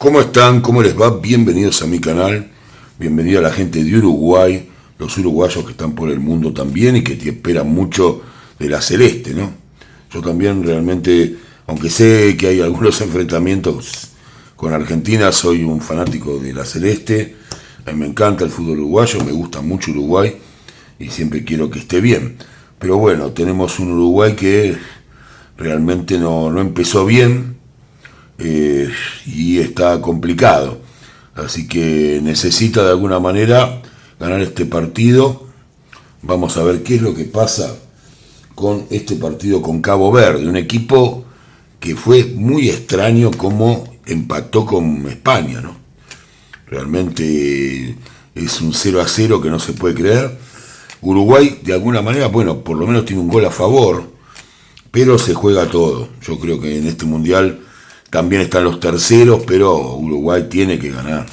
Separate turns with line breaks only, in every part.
¿Cómo están? ¿Cómo les va? Bienvenidos a mi canal. Bienvenido a la gente de Uruguay, los uruguayos que están por el mundo también y que te esperan mucho de la Celeste, ¿no? Yo también realmente, aunque sé que hay algunos enfrentamientos con Argentina, soy un fanático de la Celeste. A mí me encanta el fútbol uruguayo, me gusta mucho Uruguay y siempre quiero que esté bien. Pero bueno, tenemos un Uruguay que realmente no empezó bien, y está complicado. Así que necesita de alguna manera ganar este partido. Vamos a ver qué es lo que pasa con este partido con Cabo Verde, un equipo que fue muy extraño como empató con España, ¿no? Realmente es un 0-0 que no se puede creer. Uruguay de alguna manera, bueno, por lo menos tiene un gol a favor, pero se juega todo. Yo creo que en este mundial también están los terceros, pero Uruguay tiene que ganar.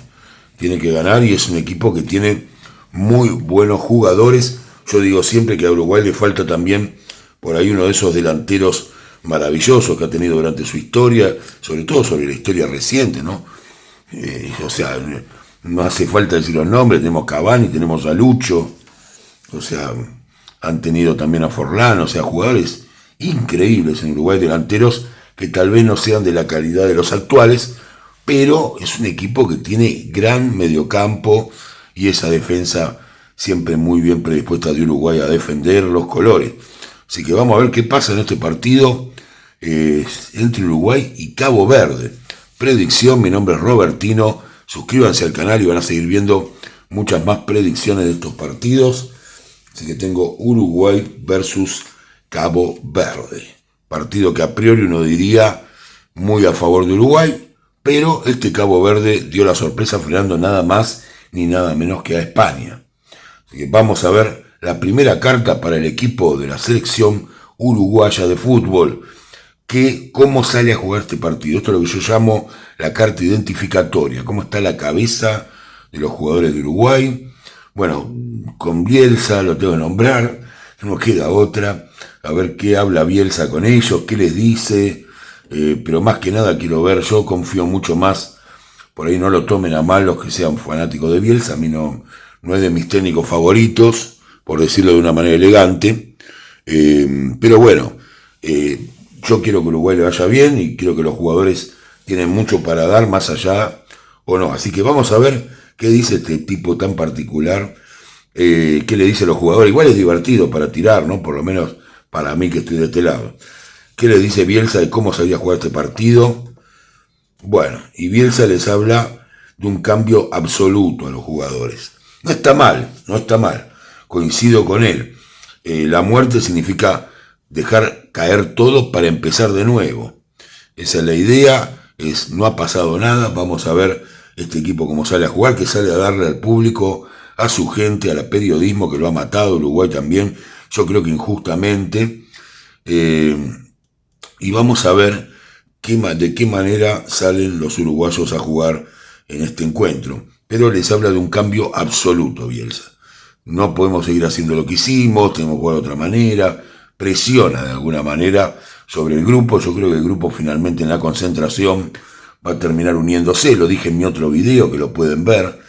Tiene que ganar y es un equipo que tiene muy buenos jugadores. Yo digo siempre que a Uruguay le falta también por ahí uno de esos delanteros maravillosos que ha tenido durante su historia, sobre todo sobre la historia reciente, ¿no? O sea, no hace falta decir los nombres, tenemos Cavani, tenemos a Lucho, o sea, han tenido también a Forlán, o sea, jugadores increíbles en Uruguay, delanteros que tal vez no sean de la calidad de los actuales, pero es un equipo que tiene gran mediocampo y esa defensa siempre muy bien predispuesta de Uruguay a defender los colores. Así que vamos a ver qué pasa en este partido entre Uruguay y Cabo Verde. Predicción, mi nombre es Robertino, suscríbanse al canal y van a seguir viendo muchas más predicciones de estos partidos. Así que tengo Uruguay versus Cabo Verde. Partido que a priori uno diría muy a favor de Uruguay, pero este Cabo Verde dio la sorpresa frenando nada más ni nada menos que a España. Así que vamos a ver la primera carta para el equipo de la selección uruguaya de fútbol. ¿Cómo sale a jugar este partido? Esto es lo que yo llamo la carta identificatoria. ¿Cómo está la cabeza de los jugadores de Uruguay? Bueno, con Bielsa lo tengo que nombrar, no queda otra. A ver qué habla Bielsa con ellos, qué les dice, pero más que nada quiero ver, yo confío mucho más, por ahí no lo tomen a mal los que sean fanáticos de Bielsa, a mí no es de mis técnicos favoritos, por decirlo de una manera elegante, pero bueno, yo quiero que Uruguay le vaya bien y creo que los jugadores tienen mucho para dar más allá o no, así que vamos a ver qué dice este tipo tan particular, qué le dice a los jugadores. Igual es divertido para tirar, ¿no? Por lo menos para mí que estoy de este lado. ¿Qué le dice Bielsa de cómo salía a jugar este partido? Bueno, y Bielsa les habla de un cambio absoluto a los jugadores. No está mal, no está mal. Coincido con él. La muerte significa dejar caer todo para empezar de nuevo. Esa es la idea, no ha pasado nada, vamos a ver este equipo cómo sale a jugar, que sale a darle al público, a su gente, al periodismo que lo ha matado, Uruguay también, yo creo que injustamente, y vamos a ver de qué manera salen los uruguayos a jugar en este encuentro. Pero les habla de un cambio absoluto, Bielsa. No podemos seguir haciendo lo que hicimos, tenemos que jugar de otra manera, presiona de alguna manera sobre el grupo. Yo creo que el grupo finalmente en la concentración va a terminar uniéndose, lo dije en mi otro video que lo pueden ver,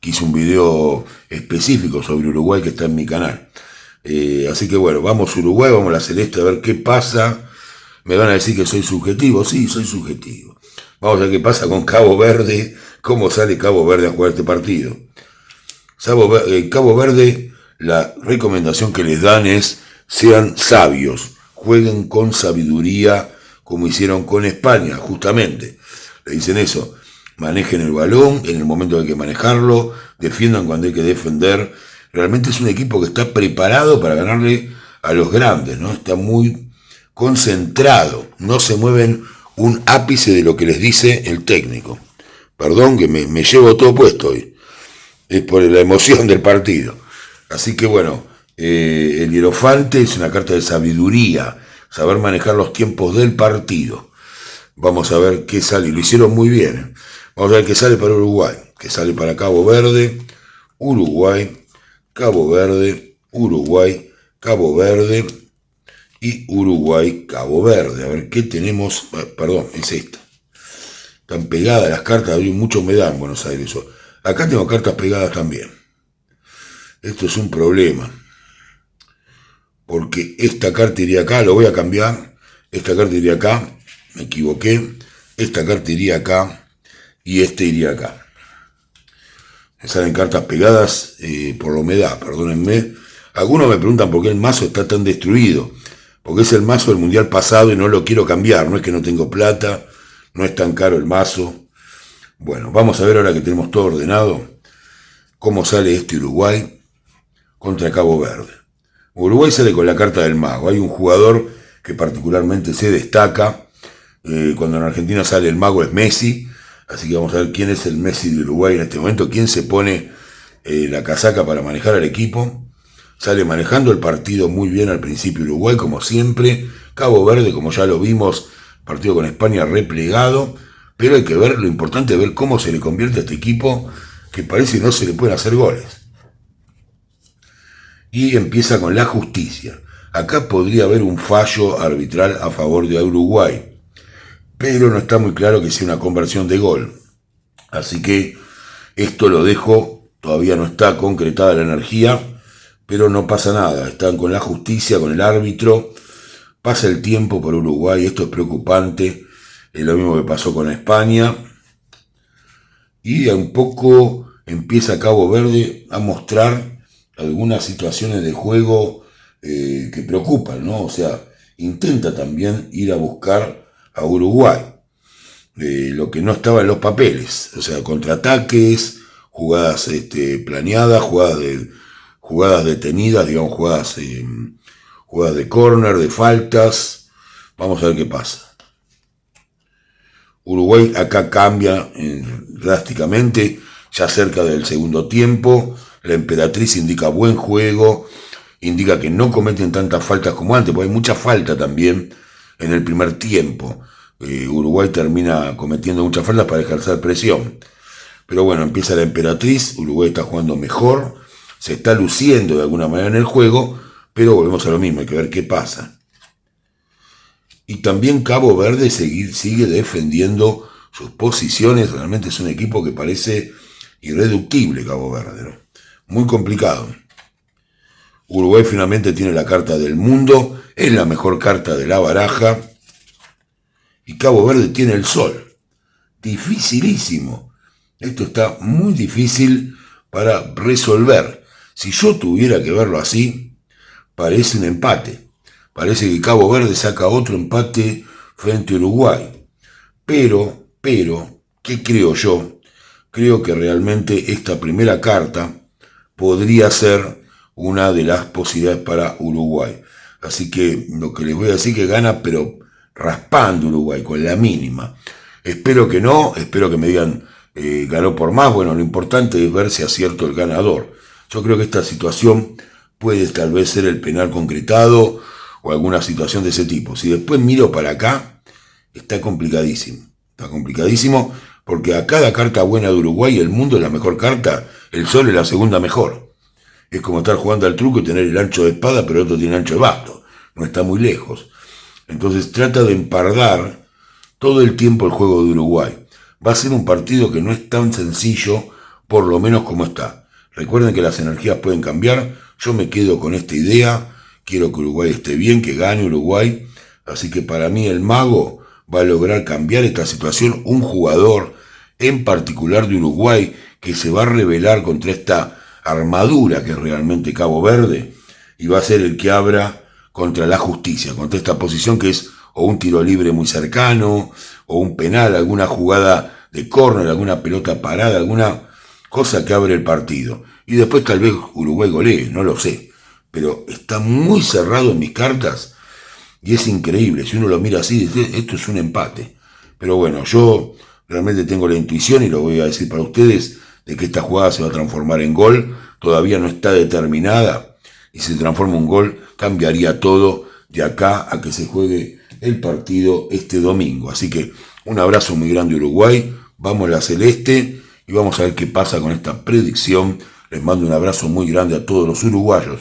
que hice un video específico sobre Uruguay que está en mi canal. Así que bueno, vamos a Uruguay, vamos a la Celeste a ver qué pasa. Me van a decir que soy subjetivo, sí, soy subjetivo. Vamos a ver qué pasa con Cabo Verde, cómo sale Cabo Verde a jugar este partido. Cabo Verde, la recomendación que les dan es sean sabios, jueguen con sabiduría como hicieron con España, justamente. Le dicen eso, manejen el balón en el momento que hay que manejarlo, defiendan cuando hay que defender. Realmente es un equipo que está preparado para ganarle a los grandes, ¿no? Está muy concentrado, no se mueven un ápice de lo que les dice el técnico. Perdón que me llevo todo puesto hoy, es por la emoción del partido. Así que bueno, el hierofante es una carta de sabiduría, saber manejar los tiempos del partido. Vamos a ver qué sale, lo hicieron muy bien. Vamos a ver qué sale para Uruguay, qué sale para Cabo Verde, Uruguay, Cabo Verde, Uruguay, Cabo Verde y Uruguay, Cabo Verde. A ver qué tenemos, perdón, es esta. Están pegadas las cartas, hay mucha humedad en Buenos Aires. Acá tengo cartas pegadas también. Esto es un problema. Porque esta carta iría acá, lo voy a cambiar. Esta carta iría acá, me equivoqué. Esta carta iría acá y este iría acá. Me salen cartas pegadas por la humedad, perdónenme. Algunos me preguntan por qué el mazo está tan destruido. Porque es el mazo del mundial pasado y no lo quiero cambiar. No es que no tengo plata, no es tan caro el mazo. Bueno, vamos a ver ahora que tenemos todo ordenado, cómo sale este Uruguay contra Cabo Verde. Uruguay sale con la carta del mago. Hay un jugador que particularmente se destaca. Cuando en Argentina sale el mago es Messi. Así que vamos a ver quién es el Messi de Uruguay en este momento. Quién se pone la casaca para manejar al equipo. Sale manejando el partido muy bien al principio Uruguay, como siempre. Cabo Verde, como ya lo vimos, partido con España replegado. Pero hay que ver, lo importante es ver cómo se le convierte a este equipo que parece que no se le pueden hacer goles. Y empieza con la justicia. Acá podría haber un fallo arbitral a favor de Uruguay, pero no está muy claro que sea una conversión de gol. Así que esto lo dejo, todavía no está concretada la energía, pero no pasa nada. Están con la justicia, con el árbitro. Pasa el tiempo por Uruguay, esto es preocupante. Es lo mismo que pasó con España. Y un poco empieza Cabo Verde a mostrar algunas situaciones de juego que preocupan, ¿no? O sea, intenta también ir a buscar a Uruguay lo que no estaba en los papeles, o sea, contraataques, jugadas planeadas, jugadas detenidas, digamos, jugadas de córner, de faltas. Vamos a ver qué pasa. Uruguay acá cambia drásticamente, ya cerca del segundo tiempo. La emperatriz indica buen juego, indica que no cometen tantas faltas como antes, porque hay mucha falta también en el primer tiempo. Uruguay termina cometiendo muchas faltas para ejercer presión. Pero bueno, empieza la emperatriz, Uruguay está jugando mejor, se está luciendo de alguna manera en el juego, pero volvemos a lo mismo, hay que ver qué pasa. Y también Cabo Verde sigue defendiendo sus posiciones, realmente es un equipo que parece irreductible Cabo Verde, ¿no? Muy complicado. Uruguay finalmente tiene la carta del mundo, es la mejor carta de la baraja, y Cabo Verde tiene el sol. Dificilísimo. Esto está muy difícil para resolver. Si yo tuviera que verlo así, parece un empate. Parece que Cabo Verde saca otro empate frente a Uruguay. Pero, ¿qué creo yo? Creo que realmente esta primera carta podría ser una de las posibilidades para Uruguay. Así que lo que les voy a decir que gana, pero raspando Uruguay, con la mínima. Espero que no, espero que me digan ganó por más. Bueno, lo importante es ver si acierto el ganador. Yo creo que esta situación puede tal vez ser el penal concretado o alguna situación de ese tipo. Si después miro para acá, está complicadísimo. Está complicadísimo porque a cada carta buena de Uruguay, el mundo es la mejor carta, el sol es la segunda mejor. Es como estar jugando al truco y tener el ancho de espada, pero el otro tiene ancho de basto. No está muy lejos. Entonces trata de empardar todo el tiempo el juego de Uruguay. Va a ser un partido que no es tan sencillo, por lo menos como está. Recuerden que las energías pueden cambiar. Yo me quedo con esta idea. Quiero que Uruguay esté bien, que gane Uruguay. Así que para mí el mago va a lograr cambiar esta situación. Un jugador en particular de Uruguay que se va a rebelar contra esta armadura que es realmente Cabo Verde y va a ser el que abra contra la justicia, contra esta posición que es o un tiro libre muy cercano, o un penal, alguna jugada de córner, alguna pelota parada, alguna cosa que abre el partido. Y después tal vez Uruguay golee, no lo sé. Pero está muy cerrado en mis cartas y es increíble. Si uno lo mira así, dice, esto es un empate. Pero bueno, yo realmente tengo la intuición, y lo voy a decir para ustedes, de que esta jugada se va a transformar en gol. Todavía no está determinada. Y si se transforma en un gol, cambiaría todo de acá a que se juegue el partido este domingo. Así que un abrazo muy grande Uruguay, vamos a la celeste y vamos a ver qué pasa con esta predicción. Les mando un abrazo muy grande a todos los uruguayos.